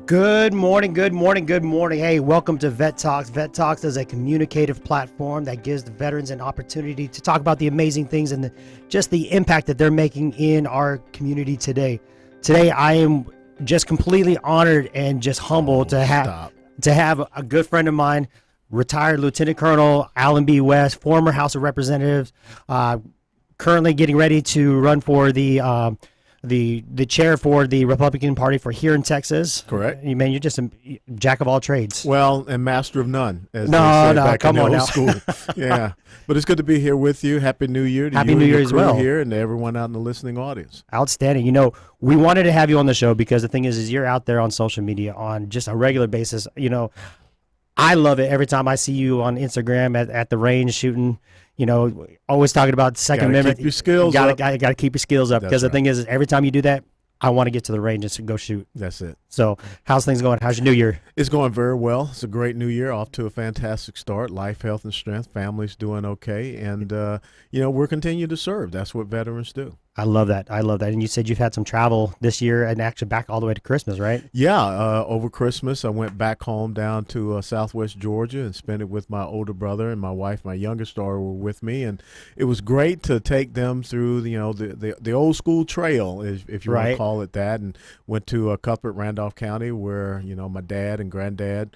Good morning, good morning, good morning. Hey, welcome to Vet Talks. Vet Talks is a communicative platform that gives the veterans an opportunity to talk about the amazing things and just the impact that they're making in our community today. Today, I am just completely honored and just humbled to have a good friend of mine, retired Lieutenant Colonel Alan B. West, former House of Representatives, currently getting ready to run for the chair for the Republican Party for here in Texas. Correct. Man, you're just a jack of all trades. Well, and master of none, as No, they say no, back come in the on old now. school. Yeah, but it's good to be here with you. Happy New Year to Happy you New and Year your as crew well. here, and to everyone out in the listening audience. Outstanding. You know, we wanted to have you on the show because the thing is you're out there on social media on just a regular basis. You know, I love it every time I see you on Instagram at the range shooting. You know, always talking about the Second Amendment. Keep your skills up. Gotta keep your skills up, That's because the right. thing is every time you do that, I want to get to the range and to go shoot. That's it. So, how's things going? How's your New Year? It's going very well. It's a great new year, off to a fantastic start. Life, health, and strength. Family's doing okay, and we're continuing to serve. That's what veterans do. I love that. I love that. And you said you've had some travel this year and actually back all the way to Christmas, right? Yeah, over Christmas, I went back home down to Southwest Georgia and spent it with my older brother and my wife. My youngest daughter were with me, and it was great to take them through the old school trail, if you want to call it that, and went to Cuthbert, Randolph County, where my dad and granddad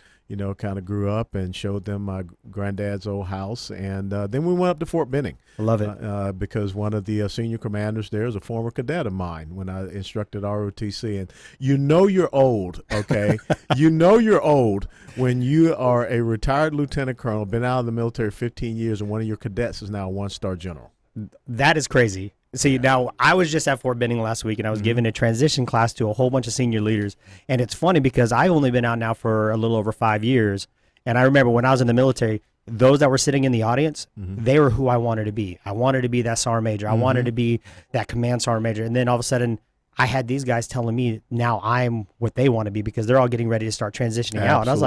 kind of grew up, and showed them my granddad's old house. And then we went up to Fort Benning. I love it. Because one of the senior commanders there is a former cadet of mine when I instructed ROTC. And you're old, okay? You're old when you are a retired lieutenant colonel, been out of the military 15 years, and one of your cadets is now a one-star general. That is crazy. See, now I was just at Fort Benning last week, and I was giving a transition class to a whole bunch of senior leaders. And it's funny because I've only been out now for a little over 5 years. And I remember when I was in the military, those that were sitting in the audience, they were who I wanted to be. I wanted to be that sergeant major. I wanted to be that command sergeant major. And then all of a sudden, I had these guys telling me now I'm what they want to be, because they're all getting ready to start transitioning out. And I was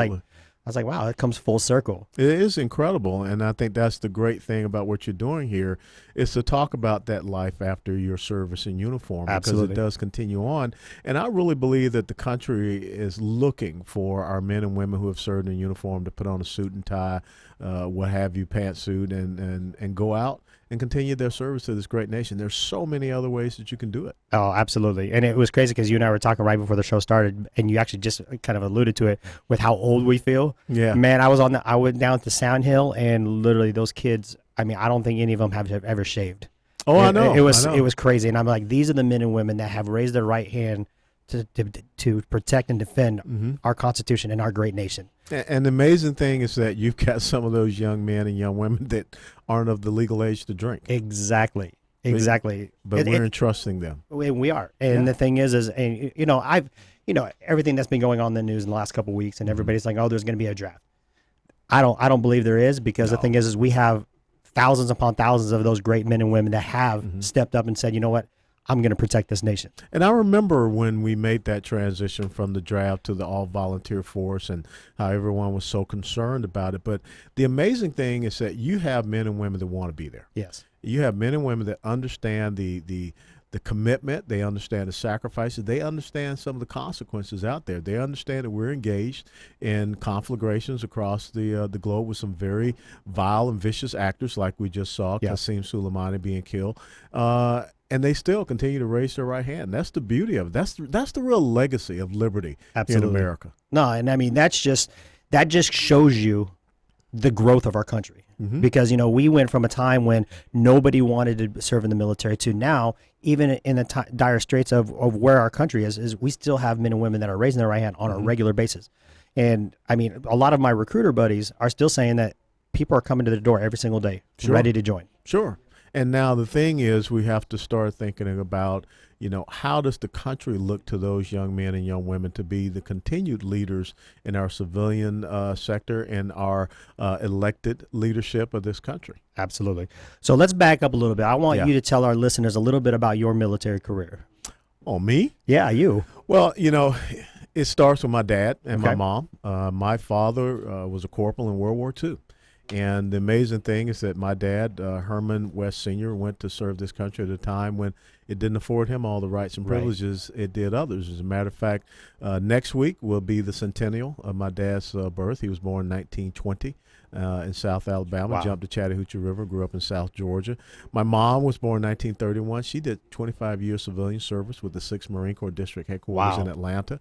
like, wow, it comes full circle. It is incredible, and I think that's the great thing about what you're doing here, is to talk about that life after your service in uniform. Absolutely. Because it does continue on. And I really believe that the country is looking for our men and women who have served in uniform to put on a suit and tie, what have you, pantsuit, and go out and continue their service to this great nation. There's so many other ways that you can do it. Oh, absolutely. And it was crazy because you and I were talking right before the show started, and you actually just kind of alluded to it with how old we feel. Yeah. Man, I went down to Sound Hill, and literally those kids, I mean, I don't think any of them have ever shaved. Oh, I know. It was crazy. And I'm like, these are the men and women that have raised their right hand to protect and defend our Constitution and our great nation. And the amazing thing is that you've got some of those young men and young women that aren't of the legal age to drink. Exactly. But we're entrusting them. We are. And the thing is everything that's been going on in the news in the last couple of weeks, and everybody's like, oh, there's going to be a draft. I don't believe there is, because the thing is we have thousands upon thousands of those great men and women that have stepped up and said, you know what, I'm going to protect this nation. And I remember when we made that transition from the draft to the all-volunteer force, and how everyone was so concerned about it. But the amazing thing is that you have men and women that want to be there. Yes. You have men and women that understand the commitment. They understand the sacrifices. They understand some of the consequences out there. They understand that we're engaged in conflagrations across the globe with some very vile and vicious actors, like we just saw, Qasem Soleimani being killed. And they still continue to raise their right hand. That's the beauty of it. That's the real legacy of liberty in America. No, and I mean that just shows you the growth of our country. Because we went from a time when nobody wanted to serve in the military to now, even in the dire straits of where our country is we still have men and women that are raising their right hand on a regular basis. And I mean, a lot of my recruiter buddies are still saying that people are coming to the door every single day, ready to join. Sure. And now the thing is, we have to start thinking about, how does the country look to those young men and young women to be the continued leaders in our civilian sector and our elected leadership of this country? Absolutely. So let's back up a little bit. I want you to tell our listeners a little bit about your military career. Oh, me? Yeah, you. Well, it starts with my dad and my mom. My father was a corporal in World War II. And the amazing thing is that my dad, Herman West Sr., went to serve this country at a time when it didn't afford him all the rights and Right. privileges it did others. As a matter of fact, next week will be the centennial of my dad's birth. He was born in 1920. In South Alabama, Wow. jumped the Chattahoochee River, grew up in South Georgia. My mom was born in 1931. She did 25 years civilian service with the 6th Marine Corps District Headquarters Wow. in Atlanta.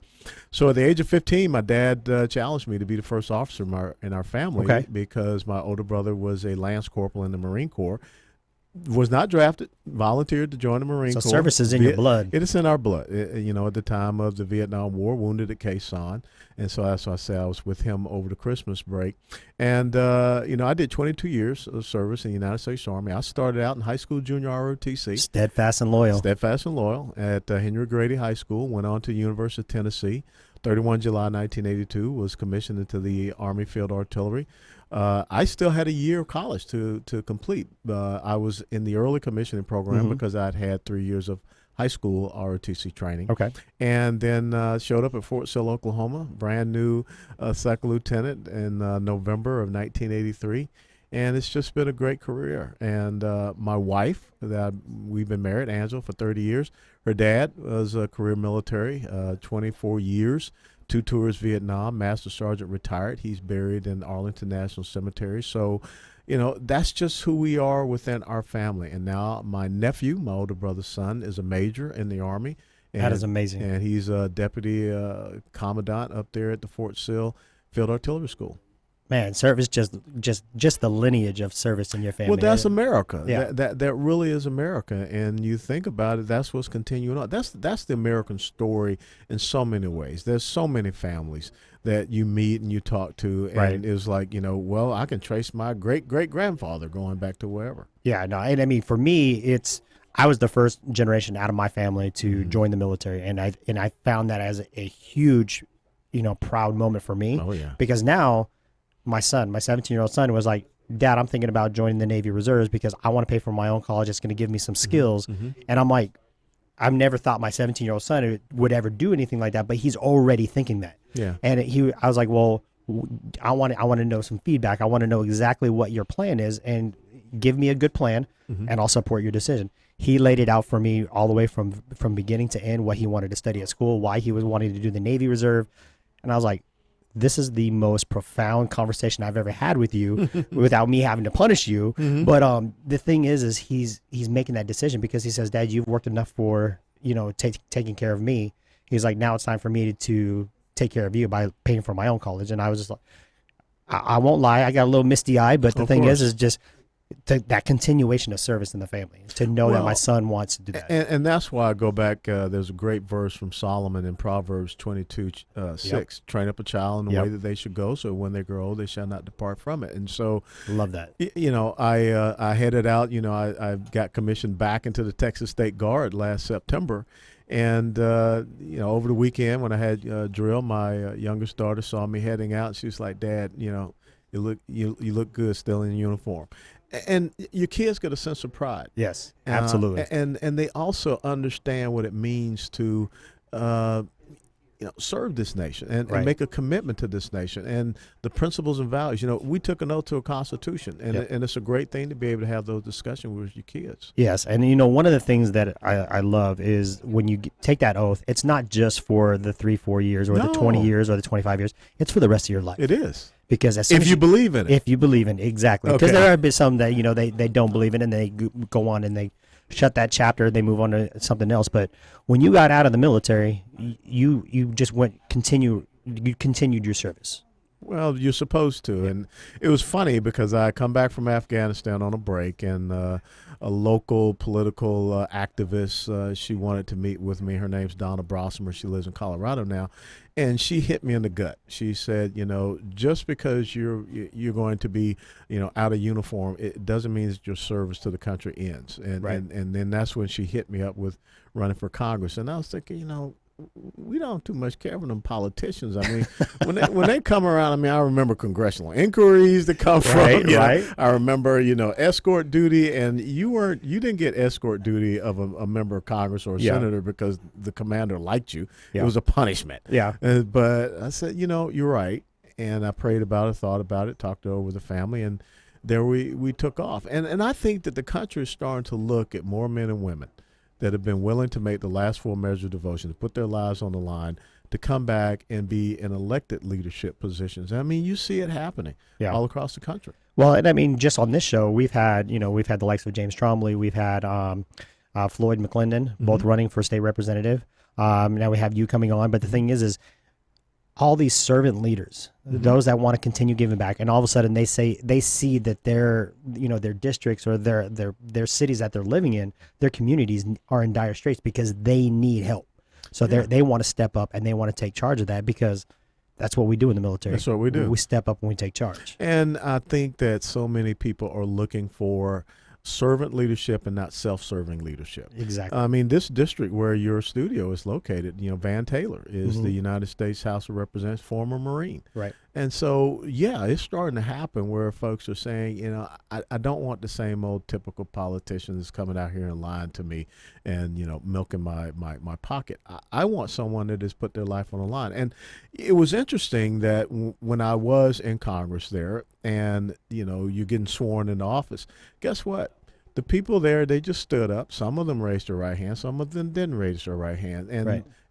So at the age of 15, my dad challenged me to be the first officer in our family Okay. because my older brother was a Lance Corporal in the Marine Corps. Was not drafted, volunteered to join the Marine So Corps. service is in your blood. It is in our blood. At the time of the Vietnam War, wounded at Quai Son. And so that's why I say I was with him over the Christmas break. And, I did 22 years of service in the United States Army. I started out in high school, junior ROTC. Steadfast and loyal. Steadfast and loyal at Henry Grady High School. Went on to the University of Tennessee. 31 July 1982 was commissioned into the Army Field Artillery. I still had a year of college to complete. I was in the early commissioning program because I'd had 3 years of high school ROTC training. Okay. And then showed up at Fort Sill, Oklahoma, brand new second lieutenant in November of 1983. And it's just been a great career. And my wife, we've been married, Angela, for 30 years. Her dad was a career military, 24 years. 2 tours Vietnam, Master Sergeant retired. He's buried in Arlington National Cemetery. So, that's just who we are within our family. And now my nephew, my older brother's son, is a major in the Army. That is amazing. And he's a deputy commandant up there at the Fort Sill Field Artillery School. Man, service just the lineage of service in your family. Well, that's America. Yeah. That really is America. And you think about it, that's what's continuing on. That's the American story in so many ways. There's so many families that you meet and you talk to, and Right. it's like, I can trace my great-great-grandfather going back to wherever. Yeah, no, and I mean, for me, I was the first generation out of my family to join the military, and I found that as a huge, proud moment for me. Oh, yeah. Because now my 17-year-old son was like, Dad, I'm thinking about joining the Navy Reserves because I want to pay for my own college. It's going to give me some skills. And I'm like, I've never thought my 17-year-old son would ever do anything like that, but he's already thinking that. Yeah. And I was like, well, I want to know some feedback. I want to know exactly what your plan is, and give me a good plan, and I'll support your decision. He laid it out for me all the way from beginning to end, what he wanted to study at school, why he was wanting to do the Navy Reserve. And I was like, this is the most profound conversation I've ever had with you without me having to punish you. But the thing is he's making that decision because he says, Dad, you've worked enough for, taking care of me. He's like, now it's time for me to take care of you by paying for my own college. And I was just like, I won't lie, I got a little misty eye, but the thing is just that continuation of service in the family, to know that my son wants to do that. And that's why I go back. There's a great verse from Solomon in Proverbs 22:6. Train up a child in the way that they should go, so when they grow old, they shall not depart from it. And so, Love that. I headed out. I got commissioned back into the Texas State Guard last September. And, over the weekend when I had drill, my youngest daughter saw me heading out. And she was like, Dad, you look good still in uniform. And your kids get a sense of pride. Yes, absolutely. And they also understand what it means to, serve this nation and make a commitment to this nation and the principles and values. We took an oath to a Constitution, and it's a great thing to be able to have those discussions with your kids. Yes, and one of the things that I love is when you take that oath, it's not just for the 3-4 years or the 20 years or the 25 years. It's for the rest of your life. It is. Because as soon if you believe in it. If you believe in it, exactly. Because there have been some that, they don't believe in it and they go on and they shut that chapter, they move on to something else. But when you got out of the military, you continued your service. Well, you're supposed to. And it was funny because I come back from Afghanistan on a break, and a local political activist, she wanted to meet with me. Her name's Donna Brosmer. She lives in Colorado now. And she hit me in the gut. She said, just because you're going to be, out of uniform, it doesn't mean that your service to the country ends. And, and then that's when she hit me up with running for Congress. And I was thinking, we don't too much care for them politicians. I mean, when they come around, I remember congressional inquiries that come from. Right. I remember, escort duty, and you didn't get escort duty of a member of Congress or a senator because the commander liked you. It was a punishment. Yeah. But I said, you're right, and I prayed about it, thought about it, talked it over with the family, and there we took off. And I think that the country is starting to look at more men and women that have been willing to make the last full measure of devotion, to put their lives on the line, to come back and be in elected leadership positions. I mean, you see it happening all across the country. Well, and I mean, just on this show, we've had the likes of James Trombley, we've had Floyd McClendon, both running for state representative. Now we have you coming on, but the thing is all these servant leaders, those that want to continue giving back, and all of a sudden they see that their districts or their cities that they're living in, their communities are in dire straits because they need help. So they want to step up and they want to take charge of that, because that's what we do in the military. That's what we do. We step up and we take charge. And I think that so many people are looking for servant leadership and not self-serving leadership. Exactly. I mean, this district where your studio is located, Van Taylor is the United States House of Representatives former Marine. Right. And so, it's starting to happen where folks are saying, I don't want the same old typical politicians coming out here and lying to me and, milking my pocket. I want someone that has put their life on the line. And it was interesting that when I was in Congress there and, you're getting sworn into office, guess what? The people there, they just stood up. Some of them raised their right hand. Some of them didn't raise their right hand.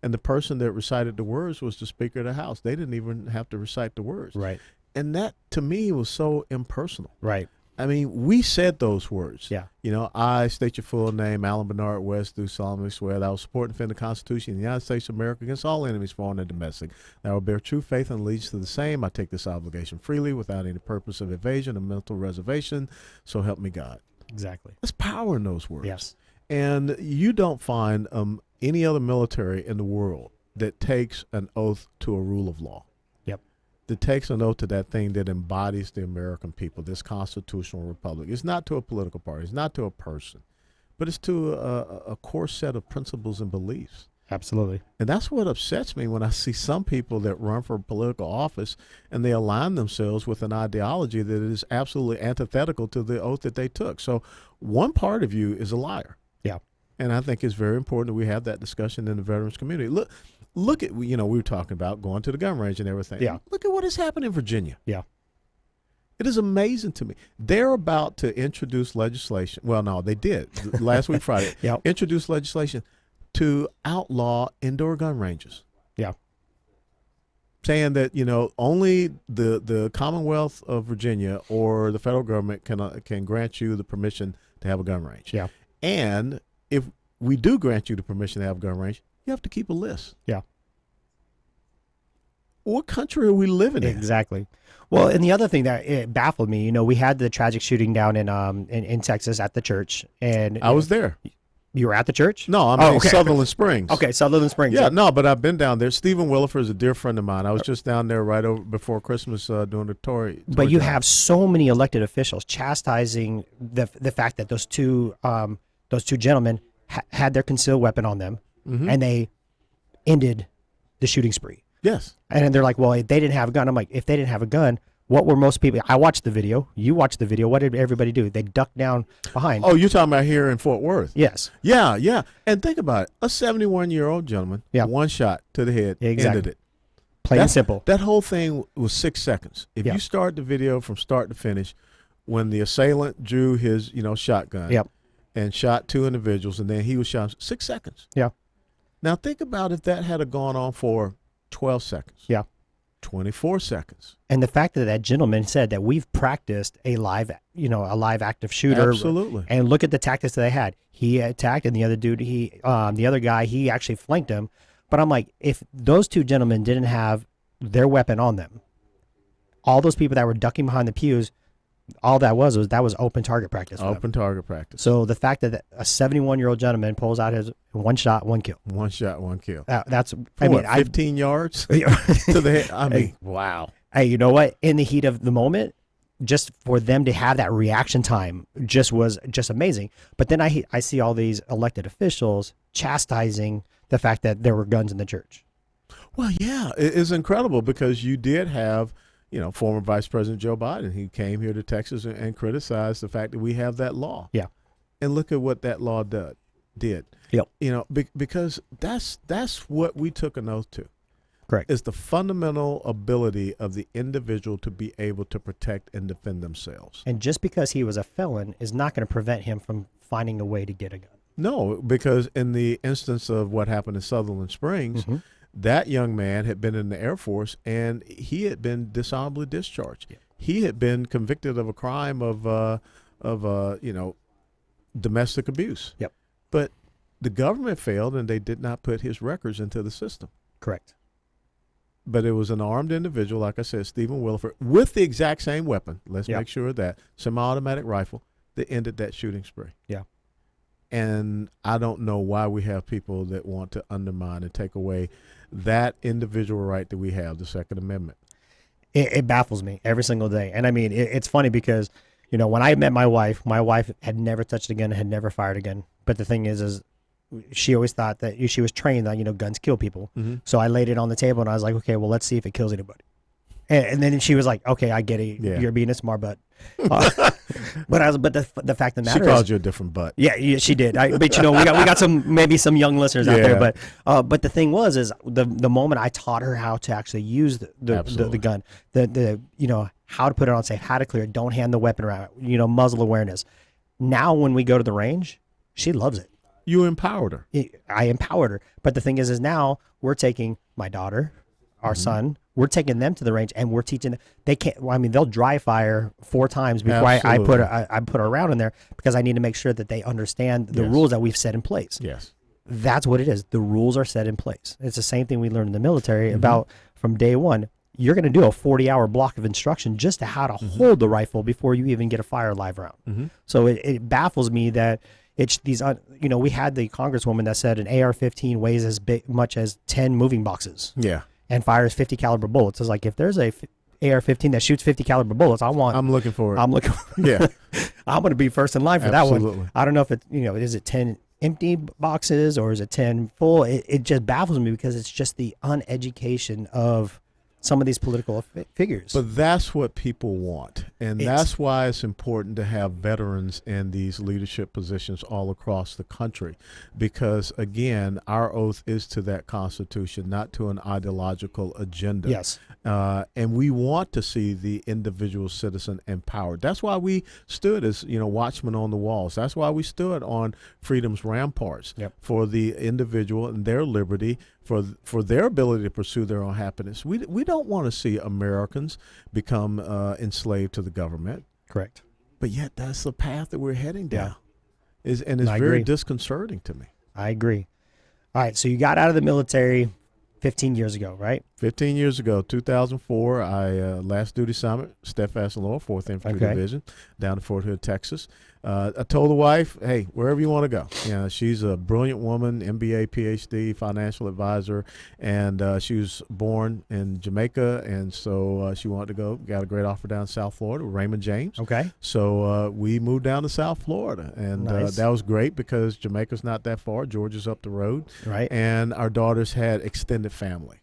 And the person that recited the words was the Speaker of the House. They didn't even have to recite the words. Right. And that, to me, was so impersonal. Right. I mean, we said those words. Yeah. I state your full name, Alan Bernard West, do solemnly swear that I will support and defend the Constitution of the United States of America against all enemies, foreign and domestic. That I will bear true faith and allegiance to the same. I take this obligation freely without any purpose of evasion or mental reservation. So help me God. Exactly. There's power in those words. Yes. And you don't find any other military in the world that takes an oath to a rule of law. Yep. That takes an oath to that thing that embodies the American people, this constitutional republic. It's not to a political party. It's not to a person. But it's to a core set of principles and beliefs. Absolutely. And that's what upsets me when I see some people that run for political office and they align themselves with an ideology that is absolutely antithetical to the oath that they took. So one part of you is a liar. Yeah. And I think it's very important that we have that discussion in the veterans community. Look at, we were talking about going to the gun range and everything. Yeah. Look at what has happened in Virginia. Yeah. It is amazing to me. They're about to introduce legislation. Well, no, they did last week, Friday. Introduce legislation to outlaw indoor gun ranges. Yeah. Saying that, only the Commonwealth of Virginia or the federal government can grant you the permission to have a gun range. Yeah. And if we do grant you the permission to have a gun range, you have to keep a list. Yeah. What country are we living in? Exactly. Well, and the other thing that it baffled me, we had the tragic shooting down in Texas at the church, and I was there. You were at the church? No, I'm in Sutherland Springs. Okay, Sutherland Springs. Yeah, no, but I've been down there. Stephen Willifer is a dear friend of mine. I was just down there right over before Christmas doing the Tory. But you have so many elected officials chastising the fact that those two gentlemen had their concealed weapon on them, and they ended the shooting spree. Yes. And then they're like, well, they didn't have a gun. I'm like, if they didn't have a gun, what were most people? I watched the video. You watched the video. What did everybody do? They ducked down behind. Oh, you're talking about here in Fort Worth? Yes. Yeah, yeah. And think about it. A 71-year-old gentleman, one shot to the head, ended it. Plain and simple. That whole thing was 6 seconds. If you start the video from start to finish, when the assailant drew his, shotgun and shot two individuals, and then he was shot, 6 seconds. Yeah. Now think about if that had gone on for 12 seconds. Yeah. 24 seconds. And the fact that gentleman said that we've practiced a live active shooter. Absolutely. And look at the tactics that they had. He attacked, and the other dude, the other guy, he actually flanked him. But I'm like, if those two gentlemen didn't have their weapon on them, all those people that were ducking behind the pews, all that was open target practice. Open target practice. So the fact that a 71-year-old gentleman pulls out his one shot, one kill. One shot, one kill. That's, I mean, 15 yards to the head. I mean, wow. Hey, you know what? In the heat of the moment, just for them to have that reaction time was amazing. But then I see all these elected officials chastising the fact that there were guns in the church. Well, yeah, it's incredible because you did have, former Vice President Joe Biden. He came here to Texas and criticized the fact that we have that law. Yeah. And look at what that law did. Yep. Because that's what we took an oath to. Correct. Is the fundamental ability of the individual to be able to protect and defend themselves. And just because he was a felon is not going to prevent him from finding a way to get a gun. No, because in the instance of what happened in Sutherland Springs, Mm-hmm. that young man had been in the Air Force and he had been dishonorably discharged. Yeah. He had been convicted of a crime of domestic abuse. Yep. But the government failed and they did not put his records into the system. Correct. But it was an armed individual, like I said, Stephen Williford, with the exact same weapon. Let's Yep. make sure of that semi-automatic rifle that ended that shooting spree. Yeah. And I don't know why we have people that want to undermine and take away that individual right that we have, the Second Amendment. It baffles me every single day. And I mean, it's funny because, you know, when I met my wife had never touched a gun, had never fired a gun. But the thing is she always thought that she was trained that, you know, guns kill people. Mm-hmm. So I laid it on the table and I was like, okay, well, let's see if it kills anybody. And then she was like, okay, I get it. Yeah. You're being a smart butt. But the fact of the She matter called is, you a different butt. yeah, she did. But you know, we got maybe some young listeners out there. But the thing is the moment I taught her how to actually use the gun, the you know, how to put it on safe, how to clear it, don't hand the weapon around, you know, muzzle awareness. Now when we go to the range, she loves it. You empowered her. I empowered her. But the thing is now we're taking my daughter, our son, we're taking them to the range and we're teaching them. They can't, well, I mean, they'll dry fire 4 times before I put a round in there because I need to make sure that they understand the rules that we've set in place. Yes. That's what it is. The rules are set in place. It's the same thing we learned in the military about from day one. You're going to do a 40-hour block of instruction just to how to hold the rifle before you even get a fire live round. So it baffles me that it's these, you know, we had the congresswoman that said an AR-15 weighs as much as 10 moving boxes. Yeah. And fires 50 caliber bullets. It's like if there's a AR-15 that shoots 50 caliber bullets, I'm looking for it. I'm looking. Yeah. I'm going to be first in line for that Absolutely. one. I don't know if it, you know, is it 10 empty boxes or is it 10 full? It just baffles me because it's just the uneducation of some of these political figures. But that's what people want. And that's why it's important to have veterans in these leadership positions all across the country. Because, again, our oath is to that Constitution, not to an ideological agenda. Yes. And we want to see the individual citizen empowered. That's why we stood as, you know, watchmen on the walls. That's why we stood on freedom's ramparts for the individual and their liberty, for their ability to pursue their own happiness. We don't want to see Americans become enslaved to the government. Correct. But yet that's the path that we're heading down. Yeah. And it's very disconcerting to me. I agree. All right, so you got out of the military 15 years ago, right? 15 years ago, 2004, I last duty assignment, Steadfast and Loyal, 4th Infantry Division, down to Fort Hood, Texas. I told the wife, hey, wherever you want to go. You know, she's a brilliant woman, MBA, PhD, financial advisor, and she was born in Jamaica, and so she wanted to go. Got a great offer down in South Florida with Raymond James. Okay. So we moved down to South Florida, and that was great because Jamaica's not that far. Georgia's up the road. Right. And our daughters had extended family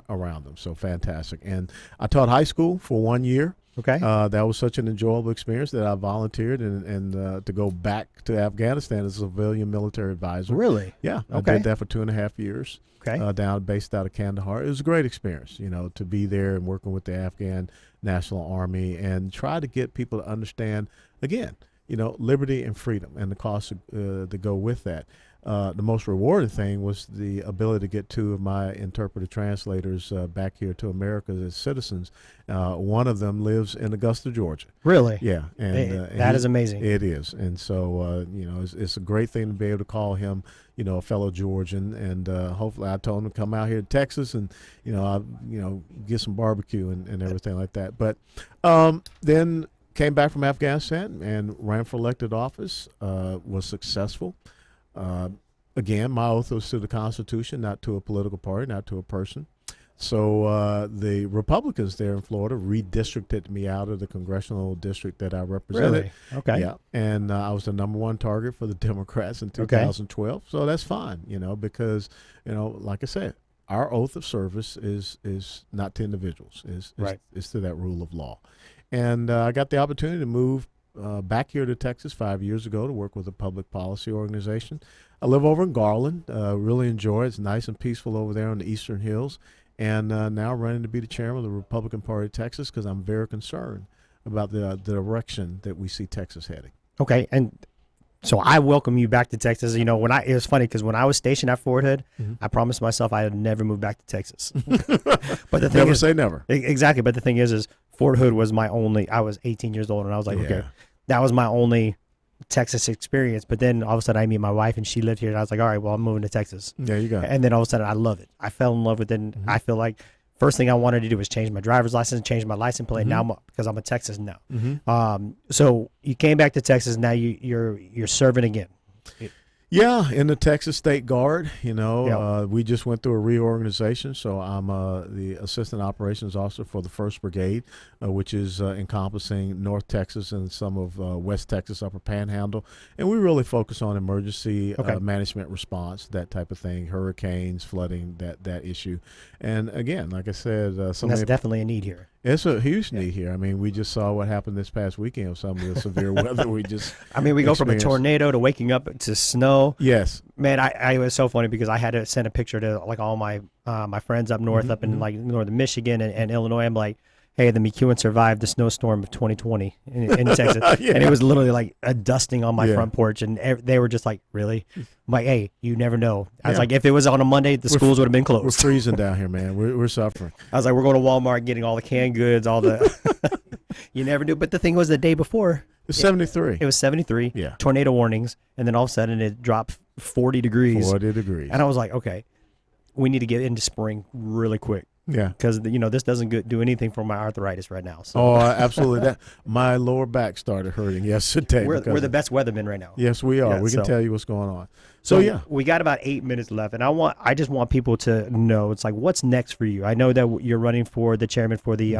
around them, so fantastic. And I taught high school for 1 year. Okay. That was such an enjoyable experience that I volunteered and to go back to Afghanistan as a civilian military advisor. Really? Yeah. I did that for 2.5 years. Okay. Based out of Kandahar. It was a great experience, you know, to be there and working with the Afghan National Army and try to get people to understand, again, you know, liberty and freedom and the costs that go with that. The most rewarding thing was the ability to get 2 of my interpreter translators back here to America as citizens. One of them lives in Augusta, Georgia. Really? Yeah. And that is amazing. It is. And so, you know, it's a great thing to be able to call him, you know, a fellow Georgian. And hopefully I told him to come out here to Texas and, you know, get some barbecue and everything like that. But then came back from Afghanistan and ran for elected office, was successful. Again, my oath was to the Constitution, not to a political party, not to a person. So the Republicans there in Florida redistricted me out of the congressional district that I represented. Really? Okay. Yeah, and I was the #1 target for the Democrats in 2012. So that's fine, you know, because, you know, like I said, our oath of service is not to individuals, is to that rule of law. And I got the opportunity to move back here to Texas 5 years ago to work with a public policy organization. I live over in Garland, really enjoy it. It's nice and peaceful over there on the Eastern Hills. And now running to be the chairman of the Republican Party of Texas because I'm very concerned about the direction that we see Texas heading. Okay, and So I welcome you back to Texas. You know, it was funny because when I was stationed at Fort Hood, I promised myself I would never move back to Texas. But the thing Never is, say never. Exactly. But the thing is Fort Hood was I was 18 years old, and I was like, okay, that was my only Texas experience. But then all of a sudden I meet my wife, and she lived here, and I was like, all right, well, I'm moving to Texas. There you go. And then all of a sudden I love it. I fell in love with it. And I feel like first thing I wanted to do was change my driver's license, change my license plate. Now, because I'm a Texas, no. So you came back to Texas. Now you're serving again. Yeah, in the Texas State Guard, you know, we just went through a reorganization. So I'm the Assistant Operations Officer for the 1st Brigade, which is encompassing North Texas and some of West Texas, Upper Panhandle. And we really focus on emergency management response, that type of thing, hurricanes, flooding, that issue. And again, like I said, that's definitely a need here. It's a huge need here. I mean, we just saw what happened this past weekend with some of the severe weather we just we go from a tornado to waking up to snow. Yes. Man, I it was so funny because I had to send a picture to like all my my friends up north, up in like northern Michigan and Illinois. I'm like, hey, the McEwen survived the snowstorm of 2020 in Texas. And it was literally like a dusting on my front porch. And they were just like, really? I'm like, hey, you never know. I was like, if it was on a Monday, the schools would have been closed. We're freezing down here, man. We're suffering. I was like, we're going to Walmart getting all the canned goods, all the you never knew. But the thing was, the day before, it was 73. It was 73. Yeah. Tornado warnings. And then all of a sudden it dropped 40 degrees. 40 degrees. And I was like, okay, we need to get into spring really quick. Yeah, because this doesn't do anything for my arthritis right now. So. Oh, absolutely! My lower back started hurting yesterday. We're the best weathermen right now. Yes, we are. We can tell you what's going on. So we got about 8 minutes left, and I just want people to know it's like, what's next for you? I know that you're running for the chairman for the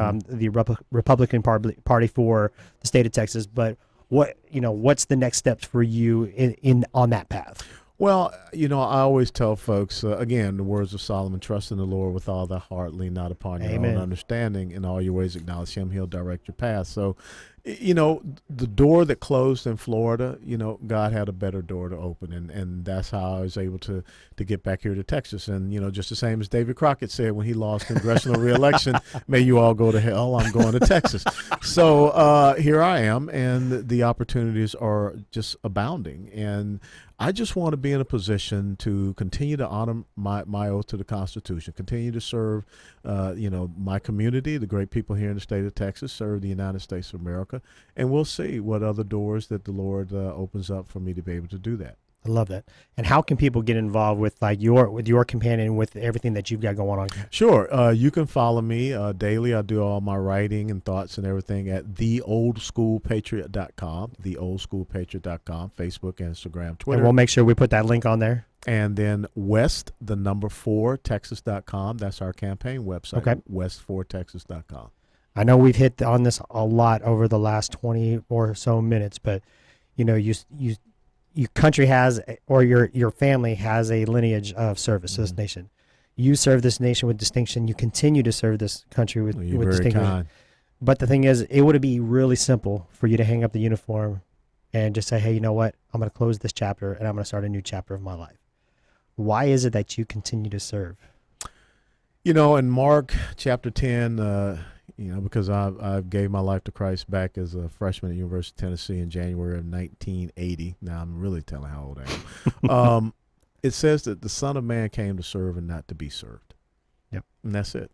Republican Party for the state of Texas, but what's the next steps for you in on that path? Well, I always tell folks, again, the words of Solomon, trust in the Lord with all thy heart, lean not upon your own understanding, in all your ways acknowledge him, he'll direct your path. So, the door that closed in Florida, God had a better door to open, and that's how I was able to get back here to Texas. And, just the same as David Crockett said when he lost congressional reelection, may you all go to hell, I'm going to Texas. So here I am, and the opportunities are just abounding. And I just want to be in a position to continue to honor my oath to the Constitution, continue to serve, my community, the great people here in the state of Texas, serve the United States of America, and we'll see what other doors that the Lord opens up for me to be able to do that. I love that. And how can people get involved with your companion, with everything that you've got going on? Sure. You can follow me daily. I do all my writing and thoughts and everything at theoldschoolpatriot.com, theoldschoolpatriot.com, Facebook, Instagram, Twitter. And we'll make sure we put that link on there. And then west4texas.com. That's our campaign website. Okay. west4texas.com. I know we've hit on this a lot over the last 20 or so minutes, but your country has, or your family has, a lineage of service to this nation. You serve this nation with distinction. You continue to serve this country with distinction. Kind. But the thing is, it would be really simple for you to hang up the uniform and just say, hey, you know what? I'm going to close this chapter and I'm going to start a new chapter of my life. Why is it that you continue to serve? In Mark chapter 10, because I gave my life to Christ back as a freshman at University of Tennessee in January of 1980. Now I'm really telling how old I am. It says that the Son of Man came to serve and not to be served. Yep. And that's it.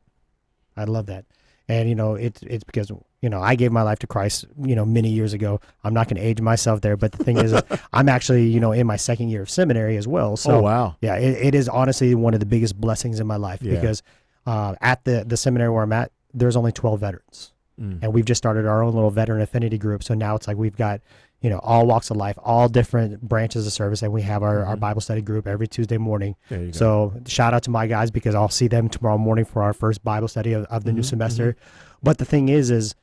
I love that. And, it's because, I gave my life to Christ, many years ago. I'm not going to age myself there. But the thing is, I'm actually, in my second year of seminary as well. So, oh, wow. Yeah, it is honestly one of the biggest blessings in my life because at the seminary where I'm at, there's only 12 veterans. And we've just started our own little veteran affinity group. So now it's like we've got, all walks of life, all different branches of service. And we have our Bible study group every Tuesday morning. So shout out to my guys, because I'll see them tomorrow morning for our first Bible study of the new semester. But the thing is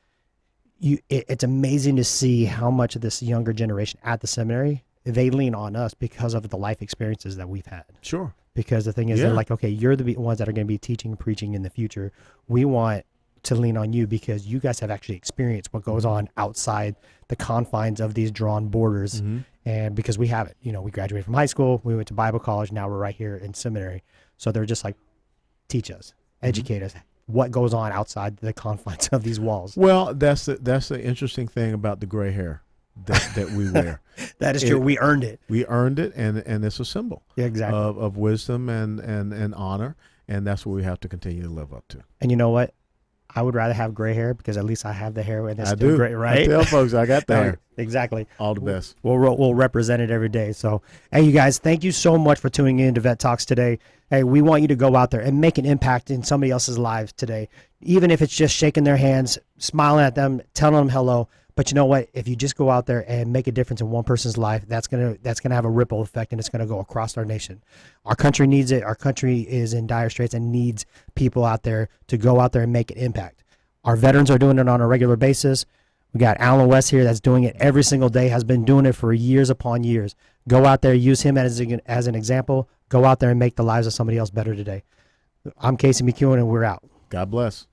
it's amazing to see how much of this younger generation at the seminary, they lean on us because of the life experiences that we've had. Sure. Because the thing is, they're like, okay, you're the ones that are going to be teaching and preaching in the future. We want to lean on you because you guys have actually experienced what goes on outside the confines of these drawn borders. And because we have it, we graduated from high school, we went to Bible college, now we're right here in seminary. So they're just like, teach us, educate us, what goes on outside the confines of these walls. Well, that's the interesting thing about the gray hair. that we wear. That is true. We earned it. We earned it, and it's a symbol Exactly. of wisdom and honor, and that's what we have to continue to live up to. And you know what? I would rather have gray hair because at least I have the hair and it's I still do. gray, right? I tell folks I got the hair. Exactly. All the best. We'll represent it every day. So, hey, you guys, thank you so much for tuning in to Vet Talks today. Hey, we want you to go out there and make an impact in somebody else's lives today, even if it's just shaking their hands, smiling at them, telling them hello. But you know what? If you just go out there and make a difference in one person's life, that's gonna have a ripple effect, and it's gonna go across our nation. Our country needs it. Our country is in dire straits and needs people out there to go out there and make an impact. Our veterans are doing it on a regular basis. We got Alan West here that's doing it every single day, has been doing it for years upon years. Go out there, use him as an example. Go out there and make the lives of somebody else better today. I'm Casey McEwen, and we're out. God bless.